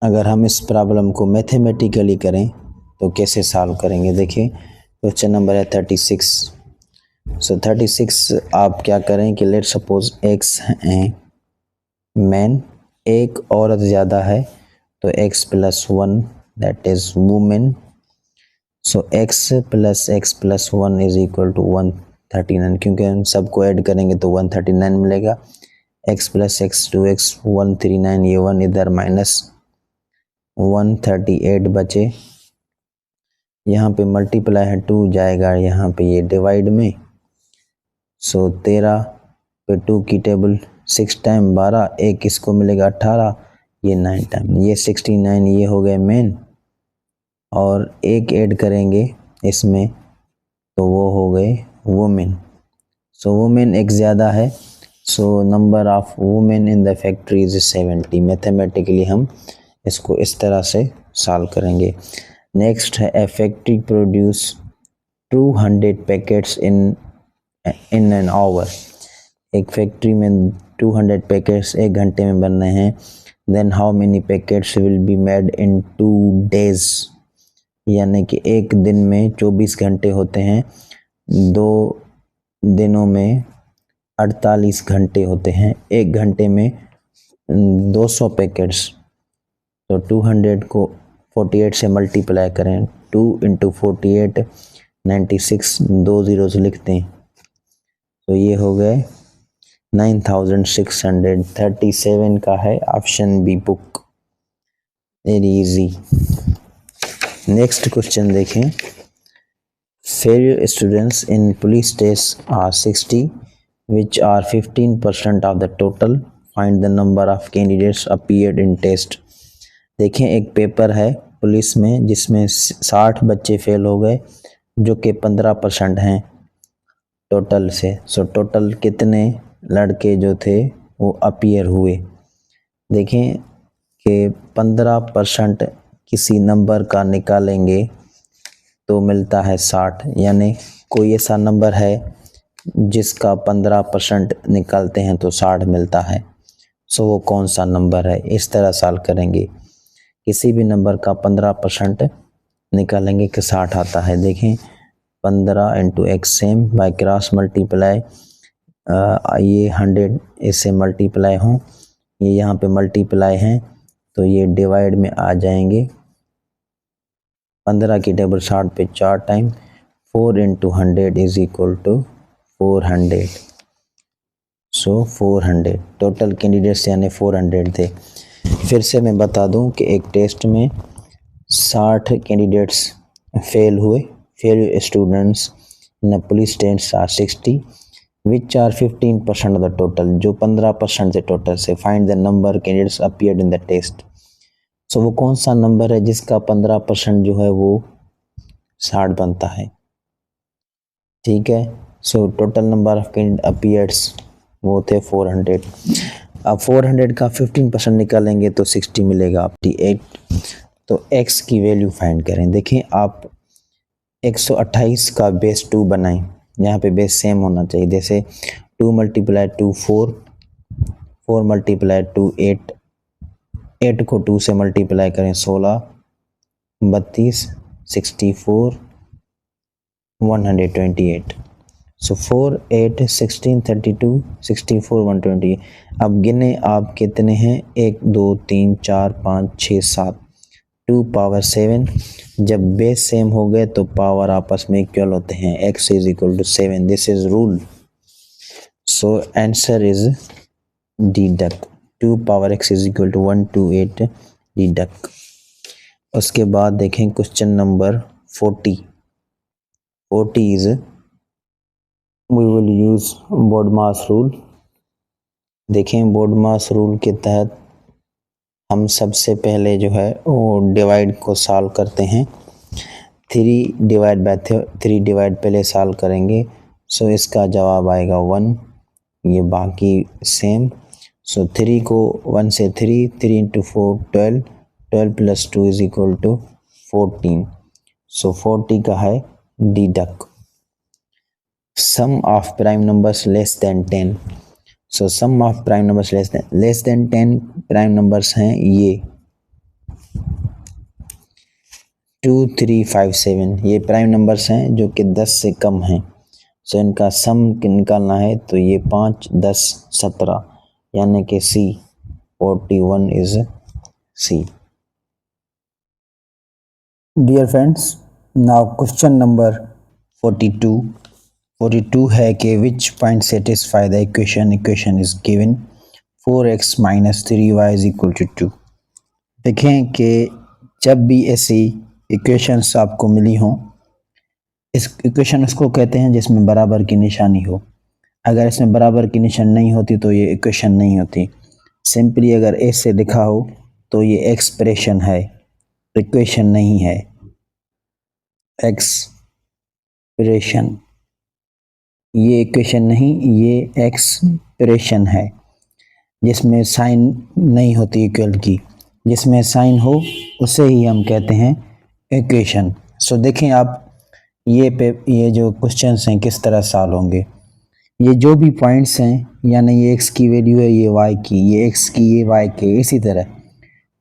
अगर हम इस प्रॉब्लम को मैथमेटिकली करें तो कैसे सॉल्व करेंगे। देखिए क्वेश्चन नंबर है 36। सो 36 आप क्या करें कि लेट सपोज एक्स हैं मैन, एक औरत ज़्यादा है तो x plus 1 that is women. So x plus 1 is equal to 139, क्योंकि हम सबको ऐड करेंगे तो 139 मिलेगा। x प्लस एक्स 2x 139, ये 1 इधर माइनस 138 बचे। यहाँ पे मल्टीप्लाई है 2 जाएगा यहाँ पे ये डिवाइड में। सो 13 पे 2 की टेबल 6 टाइम 12, एक इसको मिलेगा 18, ये 9 टाइम, ये 69, ये हो गए मेन। और एक ऐड करेंगे इसमें तो वो हो गए वुमेन। सो वुमेन एक ज़्यादा है, so number of women in the factory is 70। Mathematically हम इसको इस तरह से सॉल्व करेंगे। नेक्स्ट है a factory produce 200 packets in an hour. एक फैक्ट्री में 200 पैकेट्स एक घंटे में बन रहे हैं। Then how many packets will be made in 2 days, यानी कि एक दिन में 24 घंटे होते हैं, 2 दिनों में 48 घंटे होते हैं, एक घंटे में 200 पैकेट्स। तो 200 को 48 से मल्टीप्लाई करें, 2 इंटू 48 96, 2 जीरो से लिखते हैं तो ये हो गए 9637 का है option B book. Very easy. Next question देखें। Failure students in police test are 60 which are 15% of the total. Find the number of candidates appeared in test. देखें एक पेपर है पुलिस में जिसमें 60 बच्चे फेल हो गए जो कि 15% हैं टोटल से। सो टोटल कितने लड़के जो थे वो अपीयर हुए। देखें कि 15% किसी नंबर का निकालेंगे तो मिलता है 60, यानी कोई ऐसा नंबर है जिसका 15% निकालते हैं तो 60 मिलता है। सो वो कौन सा नंबर है, इस तरह सॉल्व करेंगे। किसी भी नंबर का 15% निकालेंगे कि 60 आता है। देखें 15 into x same by cross multiply, ये 100 इससे मल्टीप्लाई हों, ये यहाँ पे मल्टीप्लाई हैं तो ये डिवाइड में आ जाएंगे। 15 की टेबल 60 पे 4 time, 4 into 100 is equal to 400। So 400 total candidates यानी 400 थे। फिर से मैं बता दूं कि एक टेस्ट में 60 कैंडिडेट्स फेल हुए। Fail students in police test are 60 which are 15% of the total, जो 15% से टोटल से। Find the number candidates appeared in the test. So वो कौन सा नंबर है जिसका 15% जो है वो 60 बनता है। ठीक है, so total number of candidate appears वो थे 400। अब 400 का 15% निकालेंगे तो 60 मिलेगा 58। तो x की वैल्यू फाइंड करें। देखें आप 128 का बेस 2 बनाएं, यहाँ पे बेस सेम होना चाहिए। जैसे 2 मल्टीप्लाई 2 4, 4 मल्टीप्लाई 2 8, 8 को 2 से मल्टीप्लाई करें 16, 32, 64, 128। सो 4 8 16 32 64 120। अब गिने आप कितने हैं, 1 2 3 4 5 6 7, 2 पावर 7। जब बेस सेम हो गए तो पावर आपस में इक्वल होते हैं, x is equal to 7, this is rule. So answer is deduct 2 power x is equal to 128 deduct. उसके बाद देखें question number 40 is we will use BODMAS rule. देखें BODMAS रूल के तहत हम सबसे पहले जो है वो डिवाइड को सॉल्व करते हैं। 3 डिवाइड बाय 3 डिवाइड पहले सॉल्व करेंगे। सो इसका जवाब आएगा 1, ये बाकी सेम। सो 3 को 1 से 3 into 4 12, 12 plus 2 is equal to 14। So 40 का है deduct. Sum of prime numbers less than 10। So sum of prime numbers less than 10 prime numbers हैं ये 2357 ये प्राइम नंबर्स हैं जो कि 10 से कम हैं। सो इनका सम निकालना है तो ये 5, 10, 17 यानी कि C 41 is C। Dear friends, now question number 42 है कि which point satisfy the equation is given 4x - 3y = 2। देखें कि जब भी ऐसी इक्वेशंस आपको मिली हों, इस इक्वेशन उसको कहते हैं जिसमें बराबर की निशानी हो। अगर इसमें बराबर की निशान नहीं होती तो ये इक्वेशन नहीं होती। सिंपली अगर ऐसे लिखा हो तो ये एक्सप्रेशन है, इक्वेशन नहीं है। एक्सप्रेशन, ये इक्वेशन नहीं, ये एक्सप्रेशन है जिसमें साइन नहीं होती इक्वल की। जिसमें साइन हो उसे ही हम कहते हैं इक्वेशन। सो देखें आप ये जो क्वेश्चंस हैं किस तरह सॉल्व होंगे। ये जो भी पॉइंट्स हैं, यानी ये x की वैल्यू है, ये y की, ये x की, ये y के, इसी तरह।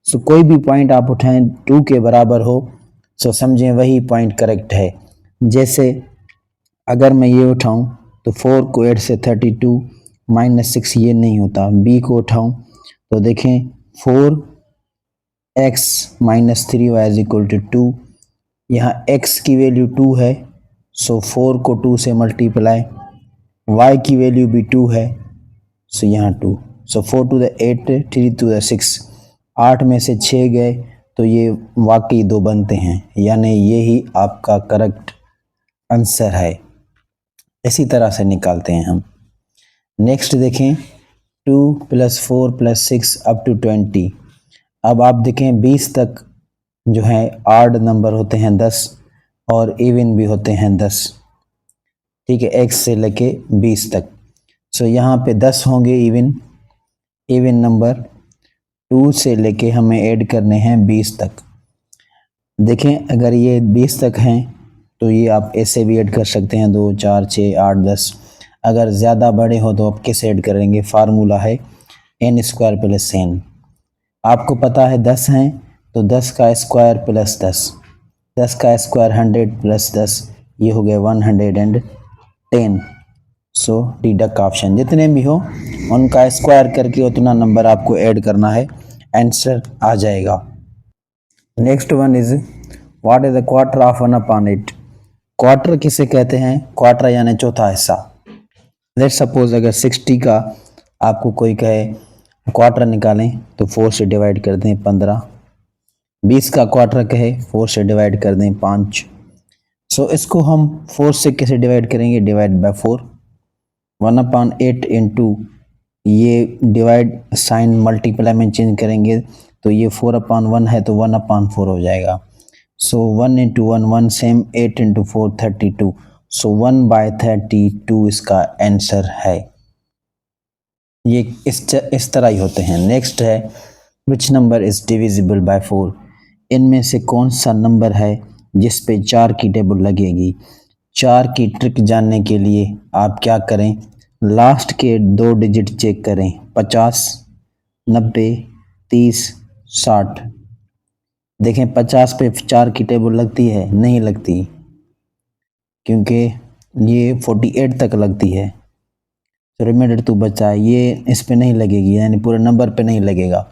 सो कोई भी पॉइंट आप उठाएं 2 के बराबर हो, सो समझें वही पॉइंट करेक्ट है। जैसे अगर मैं ये उठाऊं तो 4 को 8 से 32 - 6 ये नहीं होता। b को उठाऊं तो देखें 4x - 3y = 2। यहाँ x की वैल्यू 2 है, सो 4 को 2 से मल्टीप्लाई, y की वैल्यू भी 2 है, सो यहाँ 2। सो 4 to the 8, 3 to the 6, 8 में से 6 गए तो ये वाकई 2 बनते हैं, यानी यही आपका करेक्ट आंसर है। इसी तरह से निकालते हैं हम। नेक्स्ट देखें 2 + 4 + 6 up to 20। अब आप देखें 20 तक जो है आड नंबर होते हैं 10 और इवन भी होते हैं 10। ठीक है, x से लेके 20 तक। सो यहाँ पे 10 होंगे इवन नंबर। 2 से लेके हमें ऐड करने हैं 20 तक। देखें अगर ये 20 तक हैं तो ये आप ऐसे भी ऐड कर सकते हैं 2, 4, 6, 8, 10। अगर ज़्यादा बड़े हो तो आप कैसे ऐड करेंगे? फार्मूला है n² + n। आपको पता है 10 हैं तो 10 का स्क्वायर प्लस 10, 10 का स्क्वायर 100 + 10, ये हो गया 110। सो डिडक्ट ऑप्शन जितने भी हो उनका स्क्वायर करके उतना नंबर आपको ऐड करना है, आंसर आ जाएगा। Next one is what is the quarter of 1/8। Quarter किसे कहते हैं? क्वार्टर यानी चौथा हिस्सा। लेट सपोज अगर 60 का आपको कोई कहे क्वार्टर निकालें तो 4 से डिवाइड कर दें 15। 20 का क्वार्टर कहे 4 से डिवाइड कर दें 5। सो इसको हम 4 से कैसे डिवाइड करेंगे? Divide by 4। 1/8 इंटू ये डिवाइड साइन मल्टीप्लाई में चेंज करेंगे तो ये 4/1 है तो 1/4 हो जाएगा। सो 1 × 1 1 सेम, 8 × 4 32। सो 1/32 इसका आंसर है। ये इस तरह ही होते हैं। नेक्स्ट है which number is divisible by 4। इनमें से कौन सा नंबर है जिस पे 4 की टेबल लगेगी? 4 की ट्रिक जानने के लिए आप क्या करें? लास्ट के 2 डिजिट चेक करें, 50, 90, 30, 60। देखें 50 पे 4 की टेबल लगती है? नहीं लगती, क्योंकि ये 48 तक लगती है। तो रिमाइंडर 2 बचा है, ये इस पे नहीं लगेगी, यानी पूरे नंबर पे नहीं लगेगा।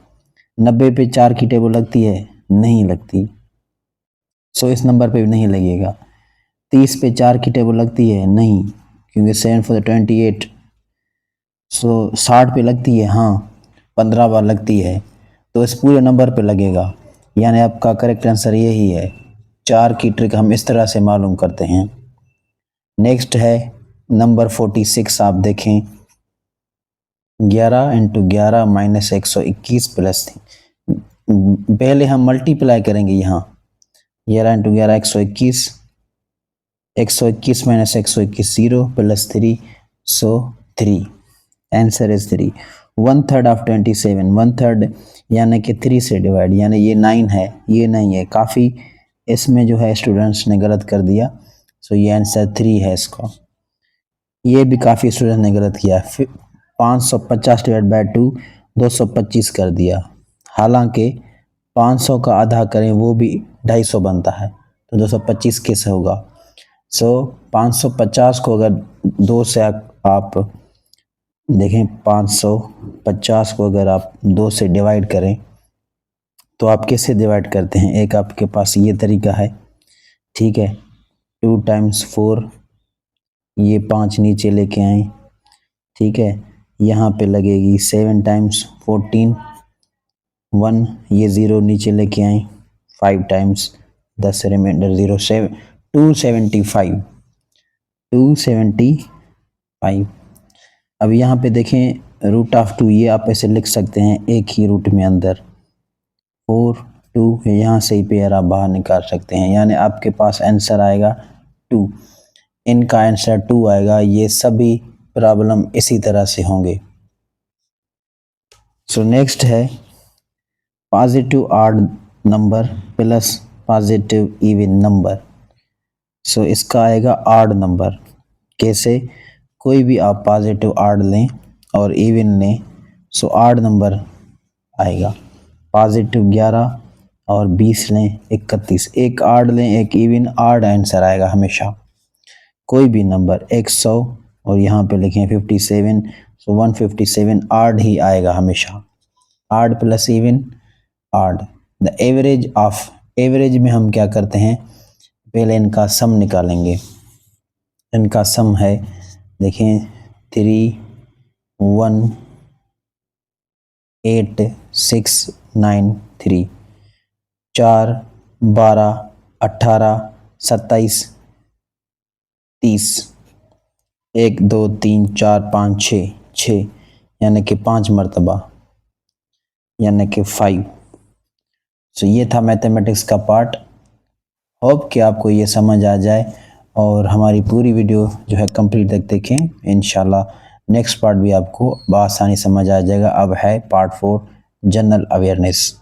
90 पे 4 की टेबल लगती है? नहीं लगती, सो इस नंबर पे भी नहीं लगेगा। 30 पे 4 की टेबल लगती है? नहीं, क्योंकि 7 4 28। सो 60 पे लगती है? हाँ, 15 बार लगती है, तो इस पूरे नंबर पे लगेगा, यानी आपका करेक्ट आंसर यही है। 4 की ट्रिक हम इस तरह से मालूम करते हैं। नेक्स्ट है नंबर 46। आप देखें 11 × 11 - 121 + 3। पहले हम मल्टीप्लाई करेंगे। यहाँ 11 × 11 121, 121 - 121 0 + 3, सो 3। Answer is 3। 1/3 ऑफ 27, 1/3 यानी कि 3 से डिवाइड, यानी ये 9 है, ये नहीं है। काफ़ी इसमें जो है स्टूडेंट्स ने गलत कर दिया, सो ये आंसर 3 है इसका। ये भी काफ़ी स्टूडेंट ने गलत किया। 550 डिवाइड बाय 2 225 कर दिया, हालांकि 500 का आधा करें वो भी 250 बनता है। तो 225 कैसे होगा। सो 550 को अगर 2 से आप देखें, 550 को अगर आप 2 से डिवाइड करें तो आप कैसे डिवाइड करते हैं। एक आपके पास ये तरीका है, ठीक है, 2 टाइम्स 4, ये 5 नीचे लेके आए, ठीक है, यहाँ पे लगेगी 7 टाइम्स 14, 1, ये 0 नीचे लेके आए, 5 टाइम्स 10 रिमाइंडर 0, 275, 275। अब यहाँ पे देखें रूट ऑफ 2, ये आप ऐसे लिख सकते हैं एक ही रूट में अंदर, 4 2, यहाँ से ही पेयर आप बाहर निकाल सकते हैं, यानी आपके पास आंसर आएगा 2। इनका आंसर 2 आएगा। ये सभी प्रॉब्लम इसी तरह से होंगे। सो नेक्स्ट है positive odd number plus positive even number. So इसका आएगा ऑड नंबर। कैसे, कोई भी आप पॉजिटिव ऑड लें और इवन लें, सो ऑड नंबर आएगा। पॉजिटिव 11 और 20 लें 31, एक ऑड लें एक इवन, ऑड आंसर आएगा हमेशा। कोई भी नंबर 100 और यहाँ पे लिखें 57, सो 157 ऑड ही आएगा हमेशा। Odd plus even odd. The average of, average में हम क्या करते हैं, पहले इनका सम निकालेंगे। इनका सम है, देखें 3 1 8 6 9 3, 4 12 18 27 30, 1 2 3 4 5 6, यानी कि 5 मरतबा, यानी कि 5। सो ये था मैथमेटिक्स का पार्ट। होप कि आपको ये समझ आ जाए और हमारी पूरी वीडियो जो है कंप्लीट तक देखें। इंशाल्लाह नेक्स्ट पार्ट भी आपको बआसानी समझ आ जाएगा। अब है पार्ट 4 जनरल अवेयरनेस।